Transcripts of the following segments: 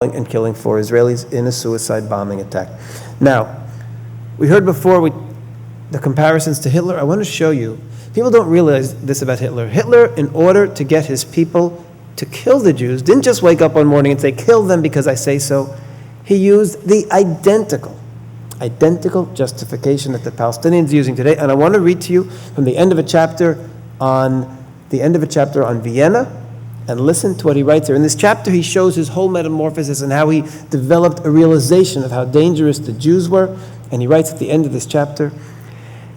and killing 4 Israelis in a suicide bombing attack. Now, we heard before the comparisons to Hitler. I want to show you. People don't realize this about Hitler. Hitler, in order to get his people to kill the Jews, didn't just wake up one morning and say, kill them because I say so. He used the identical justification that the Palestinians are using today. And I want to read to you from the end of a chapter on Vienna. And listen to what he writes here. In this chapter, he shows his whole metamorphosis and how he developed a realization of how dangerous the Jews were. And he writes at the end of this chapter,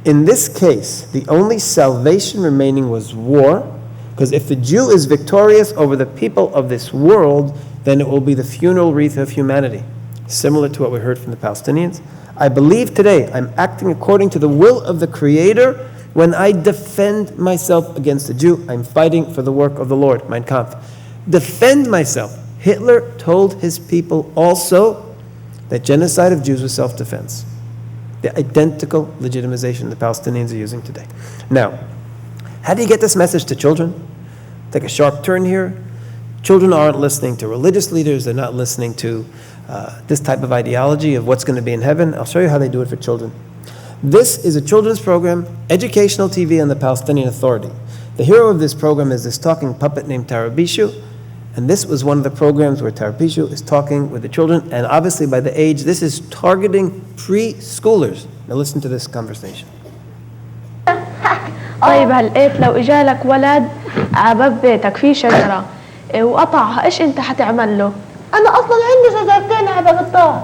in this case, the only salvation remaining was war, because if the Jew is victorious over the people of this world, then it will be the funeral wreath of humanity. Similar to what we heard from the Palestinians. I believe today I'm acting according to the will of the Creator. When I defend myself against the Jew, I'm fighting for the work of the Lord, Mein Kampf. Defend myself. Hitler told his people also that genocide of Jews was self-defense. The identical legitimization the Palestinians are using today. Now, how do you get this message to children? Take a sharp turn here. Children aren't listening to religious leaders. They're not listening to this type of ideology of what's going to be in heaven. I'll show you how they do it for children. This is a children's program, educational TV on the Palestinian Authority. The hero of this program is this talking puppet named Tarabishu, and this was one of the programs where Tarabishu is talking with the children, and obviously by the age, this is targeting preschoolers. Now listen to this conversation. طيب هلقيت لو اجالك ولد عباب بيتك في شجرة وقطعها ايش انت حتعمل له؟ أنا أصلاً عندي شجرتين على باب الدار.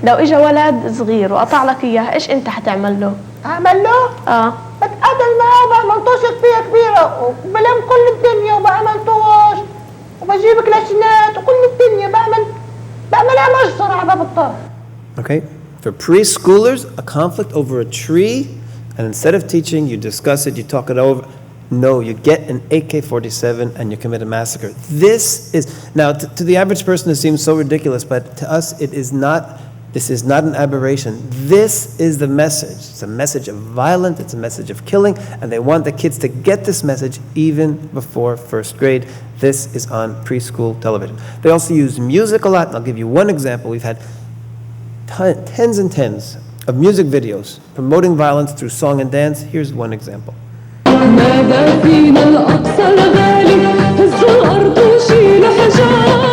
لو اجى ولد صغير وقطع لك اياها ايش انت حتعمل له؟ أعمل له؟ بتقاتل معاه وبعمل طوشة كبيرة وبلم كل الدنيا وبعمل طوش وبجيب كلاشينات وكل الدنيا بعملها مجزرة على باب الدار. Okay, for preschoolers, a conflict over a tree, and instead of teaching, you discuss it, you talk it over. No, you get an AK-47 and you commit a massacre. This is, now to the average person it seems so ridiculous, but to us this is not an aberration. This is the message. It's a message of violence, it's a message of killing, and they want the kids to get this message even before first grade. This is on preschool television. They also use music a lot, and I'll give you one example. We've had tens and tens of music videos promoting violence through song and dance. Here's one example. ماذا فينا الأقصى الغالي هز الأرض وشيل حجار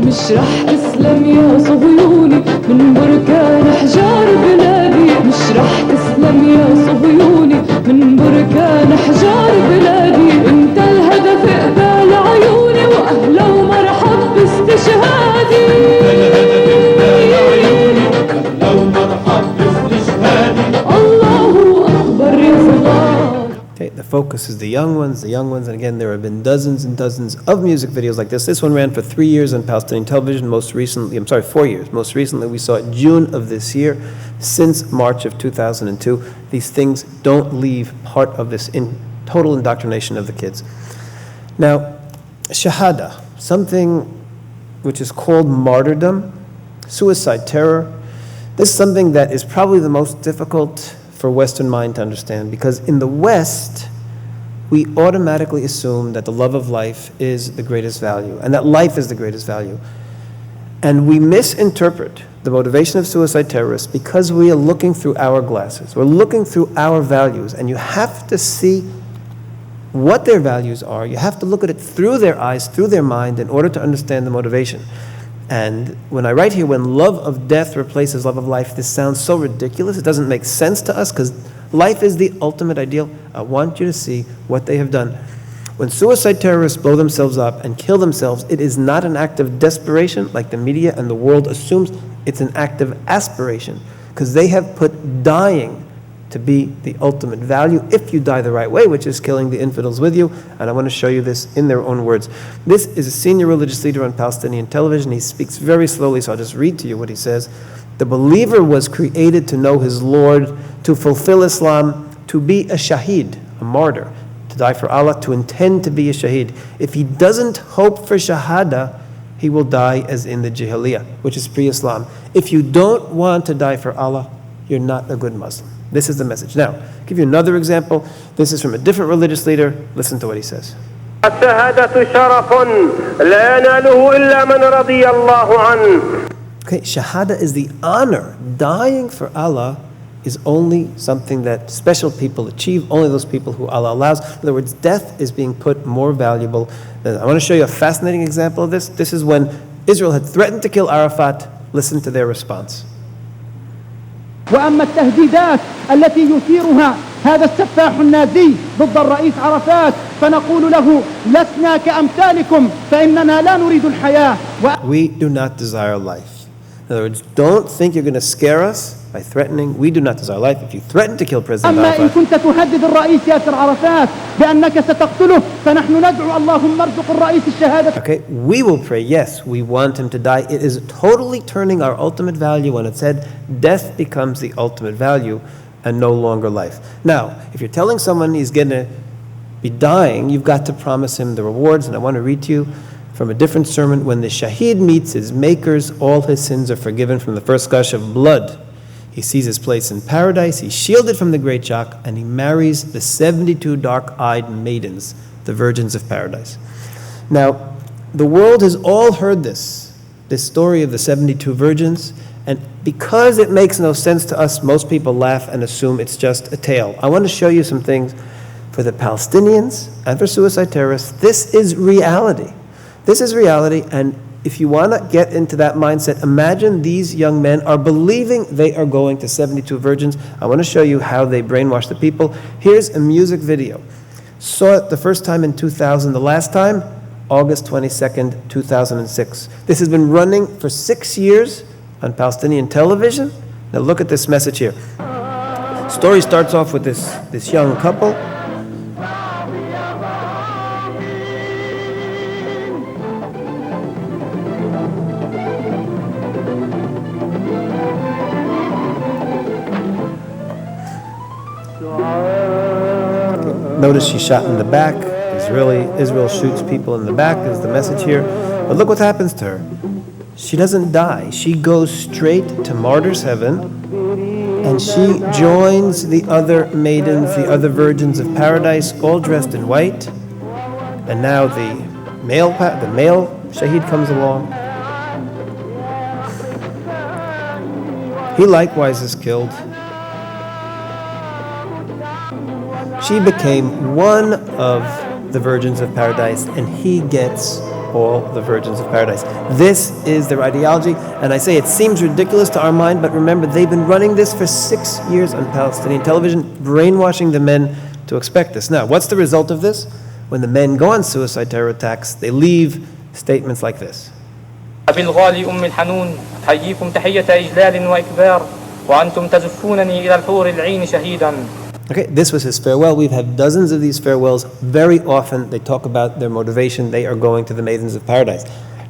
مش رح تسلم يا صهيوني من بركان حجار بلادي مش رح تسلم يا صهيوني من بركان حجار بلادي انت الهدف قبال عيوني وأهلا ومرحب باستشهادي Okay, the focus is the young ones, and again, there have been dozens and dozens of music videos like this. This one ran for 3 years on Palestinian television, 4 years. Most recently, we saw it June of this year, since March of 2002. These things don't leave part of this total indoctrination of the kids. Now, Shahada, something which is called martyrdom, suicide terror, this is something that is probably the most difficult for Western mind to understand, because in the West, we automatically assume that the love of life is the greatest value, and that life is the greatest value. And we misinterpret the motivation of suicide terrorists because we are looking through our glasses. We're looking through our values, and you have to see what their values are. You have to look at it through their eyes, through their mind, in order to understand the motivation. And when I write here, when love of death replaces love of life, this sounds so ridiculous. It doesn't make sense to us because life is the ultimate ideal. I want you to see what they have done. When suicide terrorists blow themselves up and kill themselves, it is not an act of desperation like the media and the world assumes. It's an act of aspiration because they have put dying to be the ultimate value if you die the right way, which is killing the infidels with you. And I want to show you this in their own words. This is a senior religious leader on Palestinian television. He speaks very slowly, so I'll just read to you what he says. The believer was created to know his Lord, to fulfill Islam, to be a shaheed, a martyr, to die for Allah, to intend to be a shaheed. If he doesn't hope for shahada, he will die as in the Jahiliyyah, which is pre-Islam. If you don't want to die for Allah, you're not a good Muslim. This is the message. Now, I'll give you another example. This is from a different religious leader. Listen to what he says. الشهادة شرف لا يناله إلا من رضي الله عنه. Okay, Shahada is the honor. Dying for Allah is only something that special people achieve, only those people who Allah allows. In other words, death is being put more valuable. I want to show you a fascinating example of this. This is when Israel had threatened to kill Arafat. Listen to their response. وأما التهديدات التي يثيرها هذا السفاح النازي ضد الرئيس عرفات فنقول له لسنا كأمثالكم فإننا لا نريد الحياة. We do not desire life. In other words, don't think you're going to scare us by threatening. We do not desire life. If you threaten to kill President أما إن Arafat, كنت تهدد الرئيس ياسر عرفات بأنك ستقتله فنحن ندعو اللهم ارزق الرئيس الشهادة. okay, we will pray, yes, we want him to die. It is totally turning our ultimate value when it said death becomes the ultimate value and no longer life. Now, if you're telling someone he's going to be dying, you've got to promise him the rewards. And I want to read to you from a different sermon. When the shaheed meets his makers, all his sins are forgiven from the first gush of blood. He sees his place in paradise, he's shielded from the great shock, and he marries the 72 dark-eyed maidens, the virgins of paradise. Now, the world has all heard this story of the 72 virgins, and because it makes no sense to us, most people laugh and assume it's just a tale. I want to show you some things for the Palestinians and for suicide terrorists. This is reality. This is reality, and if you want to get into that mindset, imagine these young men are believing they are going to 72 virgins. I want to show you how they brainwash the people. Here's a music video. Saw it the first time in 2000, the last time, August 22nd, 2006. This has been running for 6 years on Palestinian television. Now look at this message here. Story starts off with this young couple. Notice she's shot in the back. Israel shoots people in the back is the message here. But look what happens to her. She doesn't die. She goes straight to martyr's heaven, and she joins the other maidens, the other virgins of paradise, all dressed in white. And now the male shaheed comes along. He likewise is killed. She became one of the virgins of paradise, and he gets all the virgins of paradise. This is their ideology, and I say it seems ridiculous to our mind, but remember, they've been running this for 6 years on Palestinian television, brainwashing the men to expect this. Now, what's the result of this? When the men go on suicide terror attacks, they leave statements like this. بالغالي أم الحنون أحييكم تحية إجلال وإكبار وأنتم تزفونني إلى الحور العين شهيدا. Okay, this was his farewell. We've had dozens of these farewells. Very often they talk about their motivation. They are going to the maidens of paradise.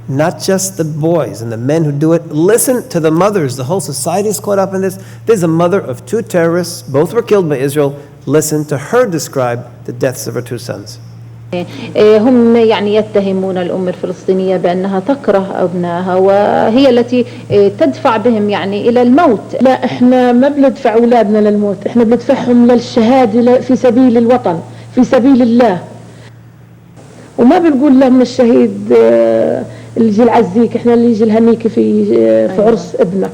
Not just the boys and the men who do it. Listen to the mothers. The whole society is caught up in this. There's a mother of 2 terrorists. Both were killed by Israel. Listen to her describe the deaths of her 2 sons. هم يعني يتهمون الأم الفلسطينية بأنها تكره أبنائها وهي التي تدفع بهم يعني إلى الموت. لا احنا ما بندفع أولادنا للموت، احنا بندفعهم للشهادة في سبيل الوطن، في سبيل الله. وما بنقول لهم الشهيد اللي يجي العزيك، احنا اللي يجي الهنيك في عرس ابنك،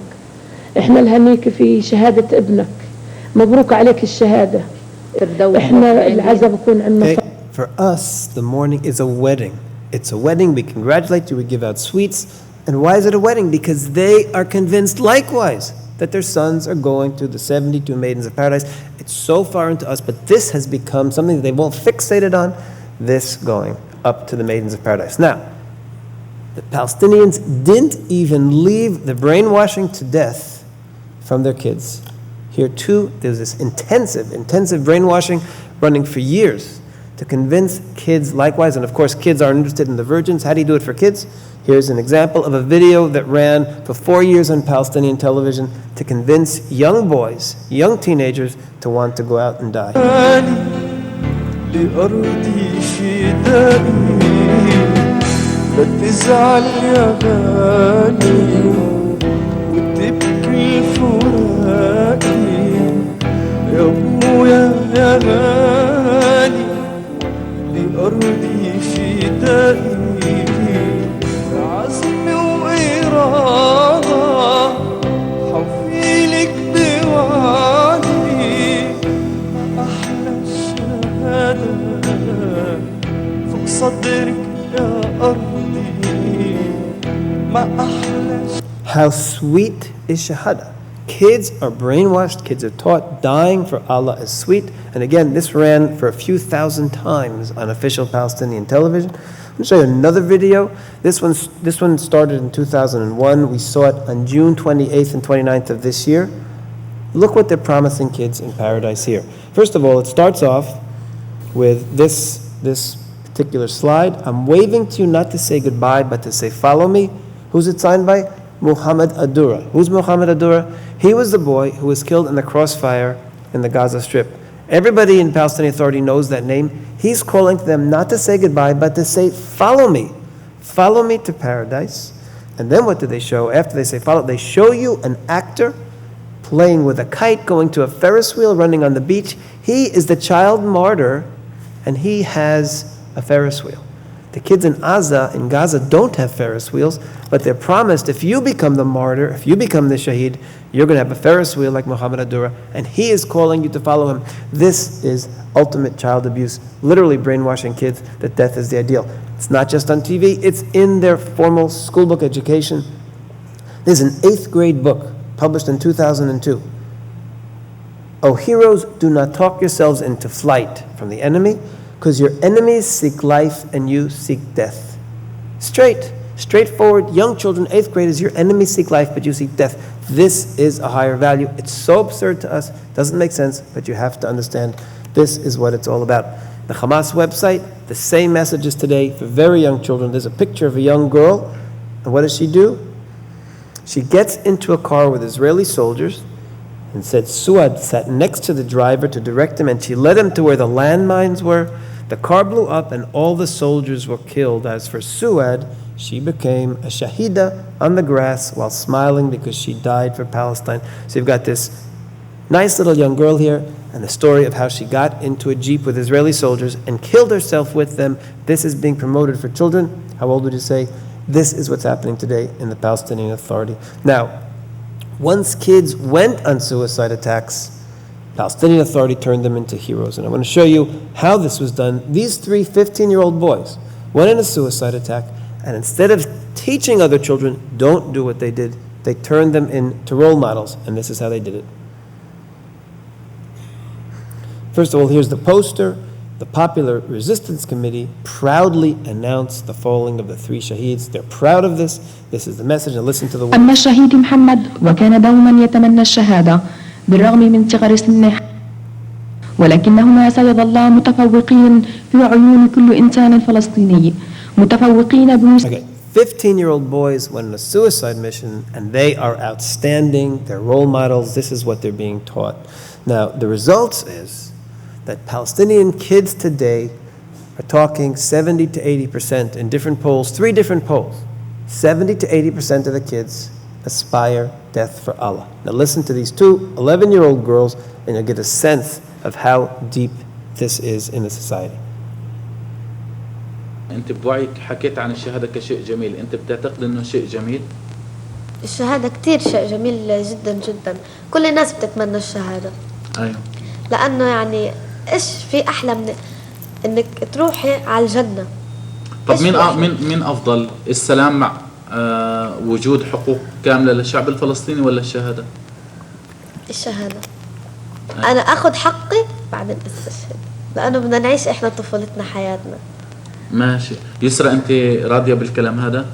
احنا الهنيك في شهادة ابنك، مبروك عليك الشهادة. احنا العزاء بكون عندنا. For us, the mourning is a wedding. It's a wedding. We congratulate you. We give out sweets. And why is it a wedding? Because they are convinced likewise that their sons are going to the 72 maidens of paradise. It's so foreign to us, but this has become something that they've all fixated on, this going up to the maidens of paradise. Now, the Palestinians didn't even leave the brainwashing to death from their kids. Here too, there's this intensive brainwashing running for years to convince kids likewise. And of course, kids aren't interested in the virgins. How do you do it for kids? Here's an example of a video that ran for 4 years on Palestinian television to convince young boys, young teenagers, to want to go out and die. أرضي How sweet is Shahada. Kids are brainwashed, kids are taught dying for Allah is sweet. And again, this ran for a few thousand times on official Palestinian television. I'm going to show you another video. This one started in 2001. We saw it on June 28th and 29th of this year. Look what they're promising kids in paradise here. First of all, it starts off with this particular slide. I'm waving to you not to say goodbye, but to say follow me. Who's it signed by? Muhammad Adura. Who's Muhammad Adura? He was the boy who was killed in the crossfire in the Gaza Strip. Everybody in Palestinian Authority knows that name. He's calling to them not to say goodbye, but to say, follow me. Follow me to paradise. And then what do they show? After they say follow, they show you an actor playing with a kite, going to a Ferris wheel, running on the beach. He is the child martyr, and he has a Ferris wheel. The kids in Gaza don't have Ferris wheels, but they're promised if you become the martyr, if you become the shaheed, you're going to have a Ferris wheel like Muhammad Adura, and he is calling you to follow him. This is ultimate child abuse, literally brainwashing kids that death is the ideal. It's not just on TV, it's in their formal school book education. There's an 8th grade book published in 2002. Oh, heroes, do not talk yourselves into flight from the enemy, because your enemies seek life and you seek death. Straightforward, young children, 8th graders, your enemies seek life, but you seek death. This is a higher value. It's so absurd to us, doesn't make sense, but you have to understand this is what it's all about. The Hamas website, the same messages today for very young children. There's a picture of a young girl, and what does she do? She gets into a car with Israeli soldiers, and said Suad sat next to the driver to direct him, and she led him to where the landmines were. The car blew up, and all the soldiers were killed. As for Suad, she became a shahida on the grass while smiling because she died for Palestine. So you've got this nice little young girl here, and the story of how she got into a jeep with Israeli soldiers and killed herself with them. This is being promoted for children. How old would you say? This is what's happening today in the Palestinian Authority. Now, once kids went on suicide attacks, Palestinian Authority turned them into heroes. And I want to show you how this was done. These 3 15-year-old boys went in a suicide attack, and instead of teaching other children, don't do what they did, they turned them into role models, and this is how they did it. First of all, here's the poster. The Popular Resistance Committee proudly announced the falling of the 3 shaheeds. They're proud of this. This is the message, and listen to the words. أما الشهيد محمد وكان دوما يتمنى الشهادة بالرغم من صغر سنه ولكنهما سيظلا متفوقين في عيون كل إنسان فلسطيني متفوقين Okay, 15-year-old boys went on a suicide mission, and they are outstanding. They're role models. This is what they're being taught. Now, the results is that Palestinian kids today are talking 70 to 80% in different polls, 3 different polls. 70 to 80% of the kids aspire death for Allah. Now listen to these 2 11-year-old girls, and you'll get a sense of how deep this is in the society. أنت بوعيك حكيت عن الشهادة كشيء جميل، أنت بتعتقد إنه شيء جميل؟ الشهادة كتير شيء جميل جدا جدا، كل الناس بتتمنى الشهادة. أيوه. لأنه يعني إيش في أحلى من إنك تروحي على الجنة. طب مين أفضل؟ السلام مع وجود حقوق كاملة للشعب الفلسطيني ولا الشهادة؟ الشهادة. أنا أخذ حقي بعدين أستشهد، لأنه بدنا نعيش إحنا طفولتنا حياتنا. ماشي. يسرا أنت راضية بالكلام هذا؟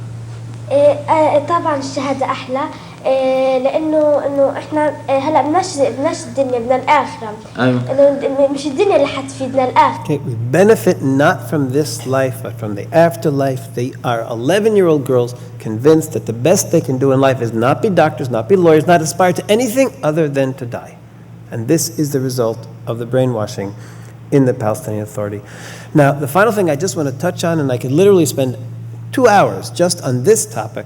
طبعا الشهادة أحلى، لأنه إحنا هلا بدناش الدنيا، بدنا الآخرة. أيوة. مش الدنيا اللي حتفيدنا الآخرة. Okay, we benefit not from this life, but from the afterlife. They are 11-year-old girls convinced that the best they can do in life is not be doctors, not be lawyers, not aspire to anything other than to die. And this is the result of the brainwashing in the Palestinian Authority. Now, the final thing I just want to touch on, and I could literally spend 2 hours just on this topic.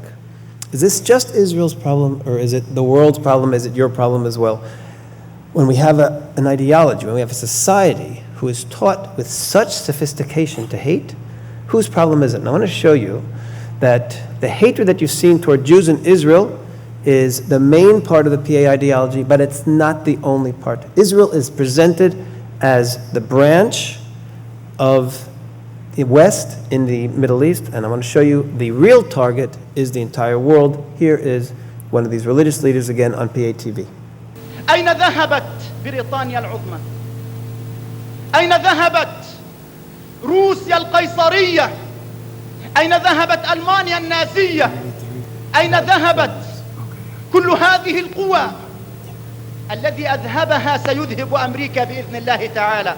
Is this just Israel's problem, or is it the world's problem? Is it your problem as well? When we have an ideology, when we have a society who is taught with such sophistication to hate, whose problem is it? And I want to show you that the hatred that you've seen toward Jews in Israel is the main part of the PA ideology, but it's not the only part. Israel is presented as the branch of West, in the Middle East, and I want to show you the real target is the entire world. Here is one of these religious leaders again on PATV. أين ذهبت بريطانيا العظمى؟ أين ذهبت روسيا القيصرية؟ أين ذهبت ألمانيا النازية؟ أين ذهبت كل هذه القوى؟ الذي أذهبها سيذهب أمريكا بإذن الله تعالى.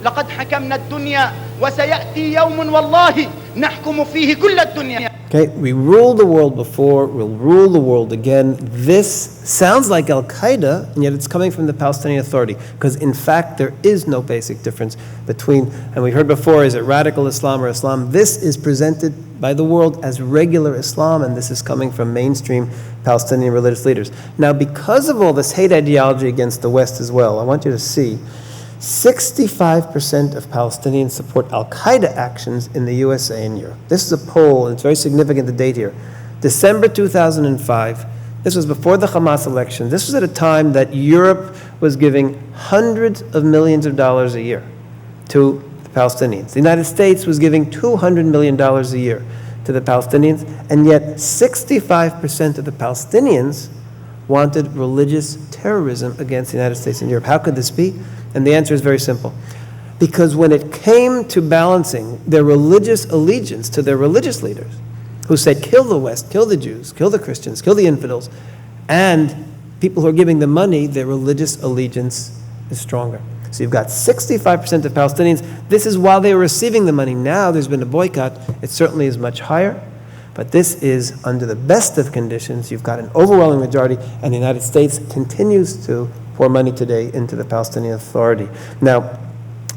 لقد حكمنا الدنيا وسيأتي يوم والله نحكم فيه كل الدنيا. Okay, we ruled the world before, we'll rule the world again. This sounds like Al-Qaeda, and yet it's coming from the Palestinian Authority, because in fact there is no basic difference between, and we heard before, is it radical Islam or Islam? This is presented by the world as regular Islam, and this is coming from mainstream Palestinian religious leaders. Now, because of all this hate ideology against the West as well, I want you to see 65% of Palestinians support Al-Qaeda actions in the USA and Europe. This is a poll, and it's very significant, the date here. December 2005, this was before the Hamas election. This was at a time that Europe was giving hundreds of millions of dollars a year to the Palestinians. The United States was giving $200 million a year to the Palestinians, and yet 65% of the Palestinians wanted religious terrorism against the United States and Europe. How could this be? And the answer is very simple. Because when it came to balancing their religious allegiance to their religious leaders, who said, kill the West, kill the Jews, kill the Christians, kill the infidels, and people who are giving them money, their religious allegiance is stronger. So you've got 65% of Palestinians. This is while they were receiving the money. Now there's been a boycott. It certainly is much higher. But this is under the best of conditions. You've got an overwhelming majority, and the United States continues to pour money today into the Palestinian Authority. Now,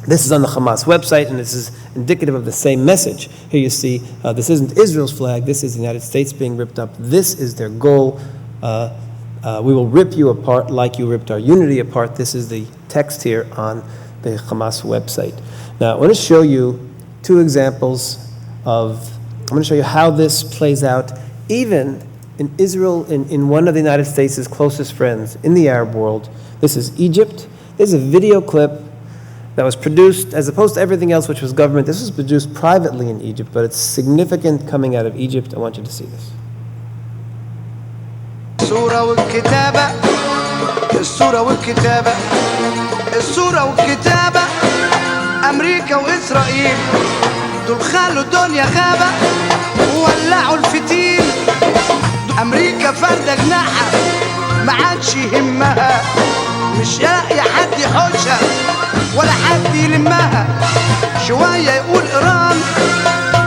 this is on the Hamas website, and this is indicative of the same message. Here you see, this isn't Israel's flag, this is the United States being ripped up. This is their goal. We will rip you apart like you ripped our unity apart. This is the text here on the Hamas website. Now, I want to show you two examples of, I'm going to show you how this plays out even in Israel, in one of the United States' closest friends in the Arab world. This is Egypt. This is a video clip that was produced, as opposed to everything else which was government, this was produced privately in Egypt, but it's significant coming out of Egypt. I want you to see this. الصورة والكتابة الصورة والكتابة الصورة والكتابة أمريكا وإسرائيل دول خلوا الدنيا غابة وولعوا الفتيل أمريكا فردة جناحها ما عادش يهمها مش لاقي حد يحوشها ولا حد يلمها شوية يقول إيران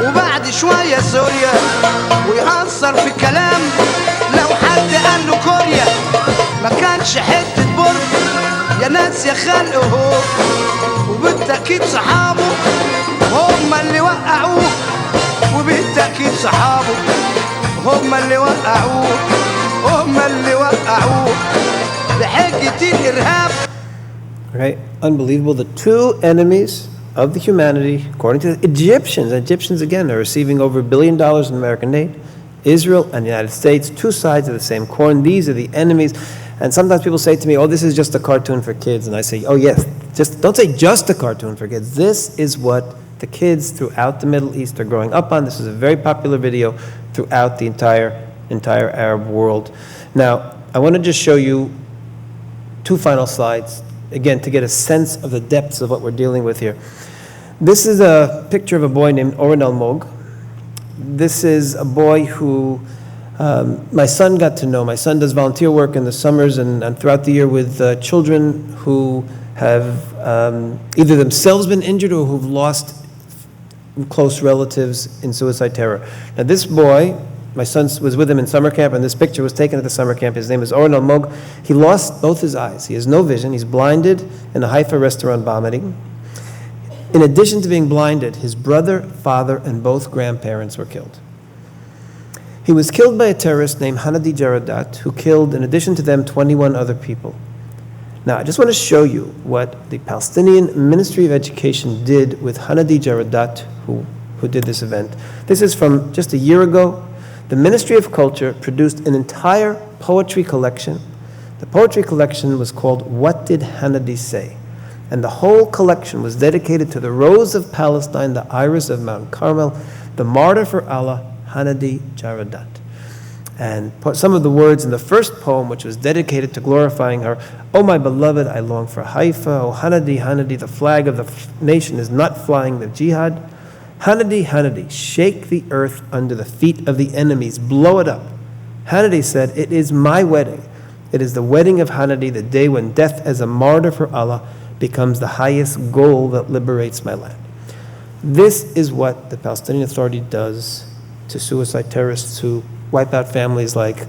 وبعد شوية سوريا ويأثر في الكلام لو حد قال له كوريا ما كانش حتة برج يا ناس يا خلقه وبالتأكيد صحابه هم اللي وقعوه وبالتأكيد صحابه هم اللي وقعوه هم اللي وقعوه بحجة الإرهاب. Okay, unbelievable. The two enemies of the humanity, according to the Egyptians again are receiving over $1 billion in American aid. Israel and the United States, two sides of the same coin. These are the enemies. And sometimes people say to me, oh, this is just a cartoon for kids. And I say, oh yes, just don't say just a cartoon for kids. This is what the kids throughout the Middle East are growing up on. This is a very popular video throughout the entire Arab world. Now, I want to just show you two final slides, again, to get a sense of the depths of what we're dealing with here. This is a picture of a boy named Oren Almog. This is a boy who my son got to know. My son does volunteer work in the summers and throughout the year with children who have either themselves been injured or who've lost close relatives in suicide terror. Now this boy, my son was with him in summer camp, and this picture was taken at the summer camp. His name is Oren Almog. He lost both his eyes. He has no vision. He's blinded in a Haifa restaurant vomiting. In addition to being blinded, his brother, father, and both grandparents were killed. He was killed by a terrorist named Hanadi Jaradat, who killed, in addition to them, 21 other people. Now, I just want to show you what the Palestinian Ministry of Education did with Hanadi Jaradat, who did this event. This is from just a year ago. The Ministry of Culture produced an entire poetry collection. The poetry collection was called What Did Hanadi Say? and the whole collection was dedicated to the Rose of Palestine, the Iris of Mount Carmel, the martyr for Allah, Hanadi Jaradat. And some of the words in the first poem, which was dedicated to glorifying her, "O my beloved, I long for Haifa. O Hanadi, Hanadi, the flag of the nation is not flying the jihad. Hanadi, Hanadi, shake the earth under the feet of the enemies, blow it up." Hanadi said, "It is my wedding. It is the wedding of Hanadi, the day when death as a martyr for Allah becomes the highest goal that liberates my land." This is what the Palestinian Authority does to suicide terrorists who wipe out families like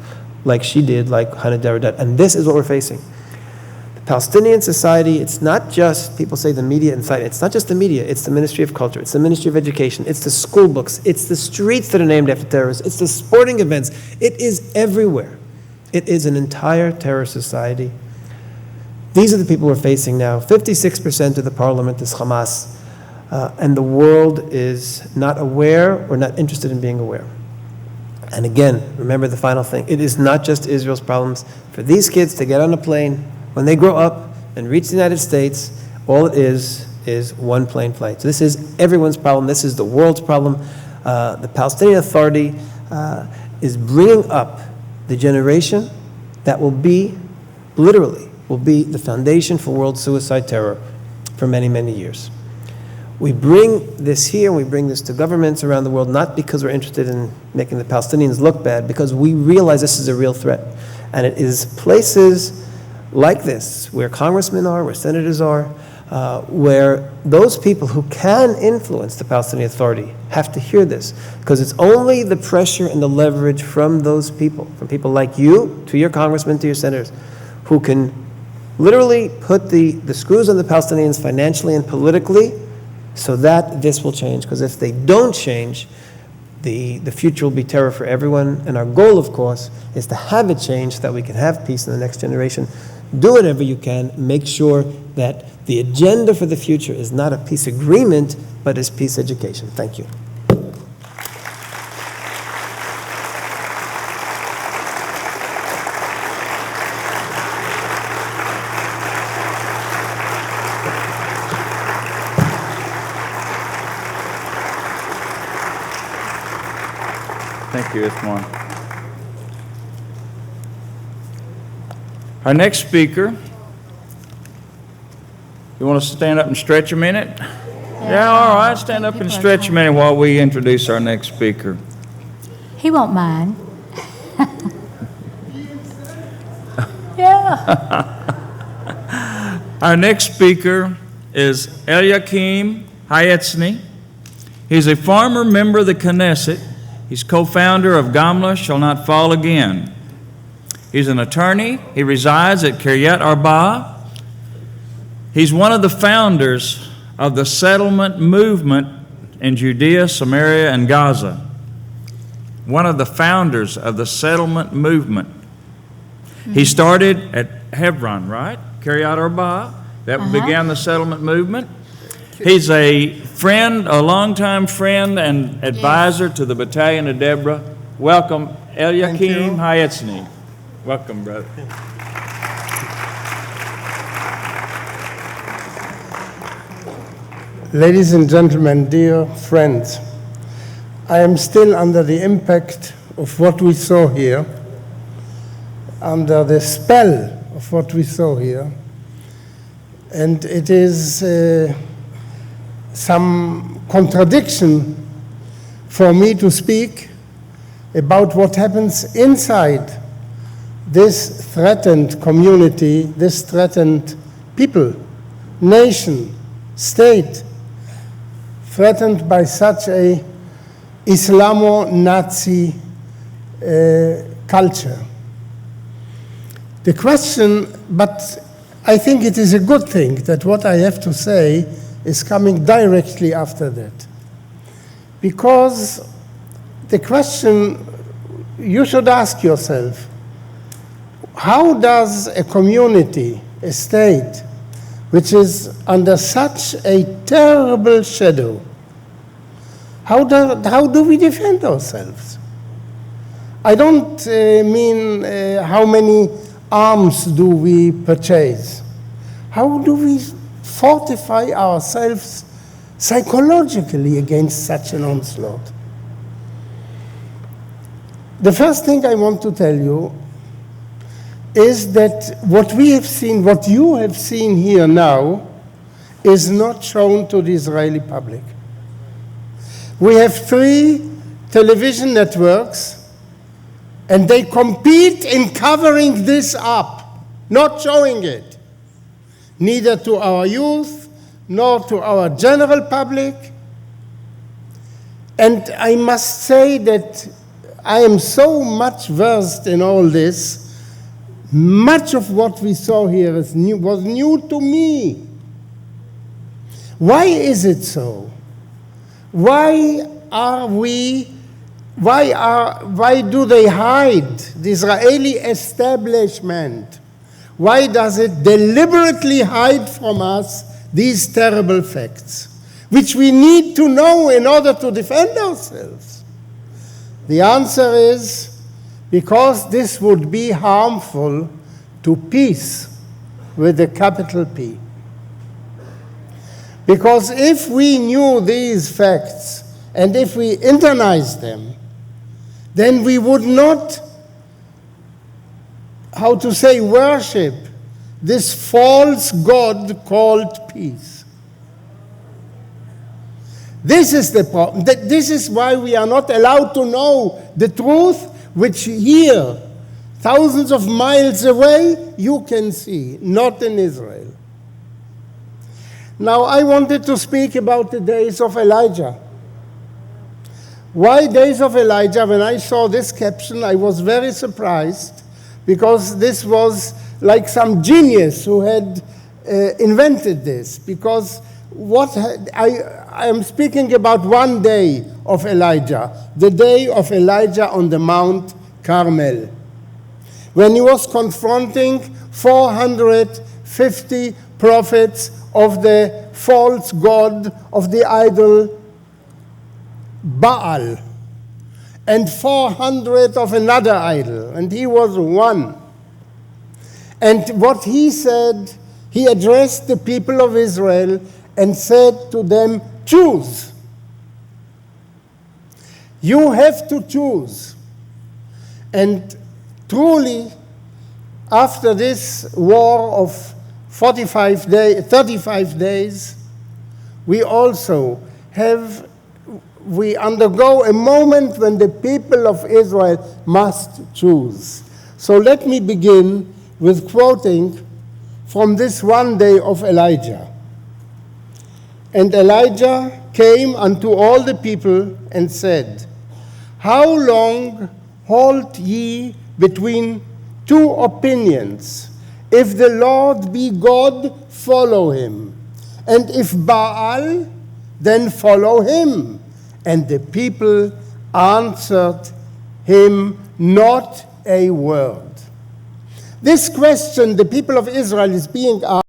she did, like Hanadi Jaradat. And this is what we're facing. The Palestinian society, it's not just, people say the media inside, it's not just the media, it's the Ministry of Culture, it's the Ministry of Education, it's the school books, it's the streets that are named after terrorists, it's the sporting events, it is everywhere. It is an entire terror society. These are the people we're facing now. 56% of the parliament is Hamas, and the world is not aware or not interested in being aware. And again, remember the final thing. It is not just Israel's problems. For these kids to get on a plane, when they grow up and reach the United States, all it is one plane flight. So this is everyone's problem. This is the world's problem. The Palestinian Authority is bringing up the generation that will be, literally, will be the foundation for world suicide terror for many, many years. We bring this here, we bring this to governments around the world, not because we're interested in making the Palestinians look bad, because we realize this is a real threat. And it is places like this, where congressmen are, where senators are, where those people who can influence the Palestinian Authority have to hear this. Because it's only the pressure and the leverage from those people, from people like you, to your congressmen, to your senators, who can literally put the screws on the Palestinians financially and politically, so that this will change. Because if they don't change, the future will be terror for everyone. And our goal, of course, is to have it change so that we can have peace in the next generation. Do whatever you can. Make sure that the agenda for the future is not a peace agreement, but is peace education. Thank you. Thank you, Etzni. Our next speaker, you want to stand up and stretch a minute? Yeah, all right, stand up and stretch a minute while we introduce our next speaker. He won't mind. Yeah. Our next speaker is Elyakim HaEtzni. He's a former member of the Knesset. He's co-founder of Gamla Shall Not Fall Again. He's an attorney. He resides at Kiryat Arba. He's one of the founders of the settlement movement in Judea, Samaria, and Gaza. One of the founders of the settlement movement. He started at Hebron, right? Kiryat Arba. That began the settlement movement. He's a friend, a longtime friend and advisor to the Battalion of Deborah. Welcome, Elyakim HaEtzni. Welcome, brother. Ladies and gentlemen, dear friends, I am still under the impact of what we saw here, under the spell of what we saw here, and it is some contradiction for me to speak about what happens inside this threatened community, this threatened people, nation, state, threatened by such a Islamo-Nazi culture. The question, but I think it is a good thing that what I have to say is coming directly after that. Because the question you should ask yourself, how does a community, a state, which is under such a terrible shadow, how do we defend ourselves? I don't mean how many arms do we purchase. How do we fortify ourselves psychologically against such an onslaught. The first thing I want to tell you is that what we have seen, what you have seen here now, is not shown to the Israeli public. We have 3 television networks, and they compete in covering this up, not showing it, neither to our youth, nor to our general public. And I must say that I am so much versed in all this. Much of what we saw here was new to me. Why is it so? Why do they hide the Israeli establishment? Why does it deliberately hide from us these terrible facts, which we need to know in order to defend ourselves? The answer is because this would be harmful to peace with a capital P. Because if we knew these facts and if we internalized them, then we would not, worship this false God called peace. This is the problem. This is why we are not allowed to know the truth, which here, thousands of miles away, you can see, not in Israel. Now, I wanted to speak about the days of Elijah. Why days of Elijah? When I saw this caption, I was very surprised, because this was like some genius who had invented this. Because I am speaking about one day of Elijah, the day of Elijah on the Mount Carmel, when he was confronting 450 prophets of the false god, of the idol Baal, and 400 of another idol, and he was one. And what he said, he addressed the people of Israel and said to them, choose. You have to choose. And truly, after this war of 35 days, we undergo a moment when the people of Israel must choose. So let me begin with quoting from this one day of Elijah. And Elijah came unto all the people and said, how long halt ye between 2 opinions? If the Lord be God, follow him. And if Baal, then follow him. And the people answered him not a word. This question the people of Israel is being asked